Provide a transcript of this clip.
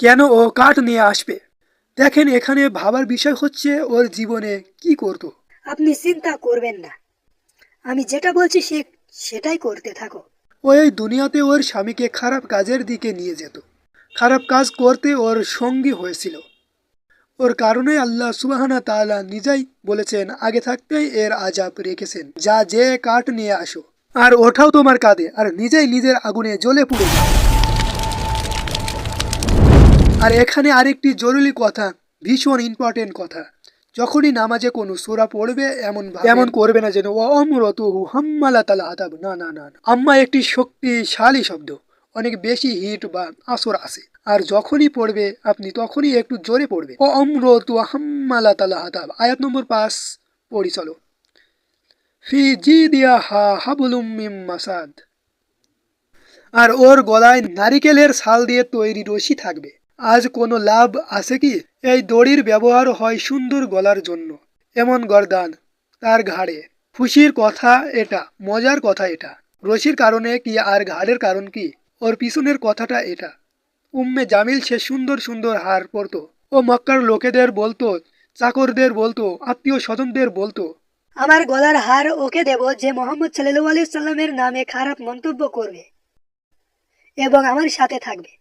কেন ও কাঠ নিয়ে আসবে? দেখেন, এখানে ভাবার বিষয় হচ্ছে ওর জীবনে কি করতো। আপনি চিন্তা করবেন না, আমি যেটা বলছি সেটাই করতে থাকো। ও এই দুনিয়াতে ওর স্বামীকে খারাপ কাজের দিকে নিয়ে যেত, খারাপ কাজ করতে ওর সঙ্গী হয়েছিল। ওর কারণে আল্লাহ সুবহানাহু তাআলা নিজেই বলেছেন, আগে থাকতেই এর আযাব রেখেছেন, যা যে কাঠ নিয়ে আসো আর ওঠাও তোমার কাঁধে, আর নিজেই নিজের আগুনে জ্বলে পুড়ে যাও। আর এখানে আরেকটি জরুরি কথা, ভীষণ ইম্পর্টেন্ট কথা, যখনই নামাজে কোনো সূরা পড়বে এমন করবে না যেন ও অমরতুহু হাম্মালাতাল হাতাব। না না না না। আম্মা একটি শক্তিশালী শব্দ, অনেক বেশি হিট বা আসর আছে। আর যখনই পড়বে আপনি তখনই একটু জোরে পড়বে। ও অমরতু হাম্মালাতাল হাতাব। আয়াত নম্বর 5 পড়ি চলো। ফি জিদিয়া হা হাবলুম মিম মাসাদ। আর ওর গলায় নারিকেলের ছাল দিয়ে তৈরি রশি থাকবে। আজ কোনো লাভ আছে কি? এই দড়ির ব্যবহার হয় সুন্দর গলার জন্য, এমন গর্দান তার ঘাড়ে। খুশির কথা এটা, মজার কথা এটা। রশির কারণে কি আর ঘাড়ের কারণ কি? ওর পিছনের কথাটা এটা। উম্মে জামিল সে সুন্দর সুন্দর হার পরতো। ও মক্কার লোকেদের বলতো, চাকরদের বলতো, আত্মীয় স্বজনদের বলতো, আমার গলার হার ওকে দেব যে মোহাম্মদ সাল্লাল্লাহু আলাইহি সাল্লামের নামে খারাপ মন্তব্য করবে এবং আমার সাথে থাকবে।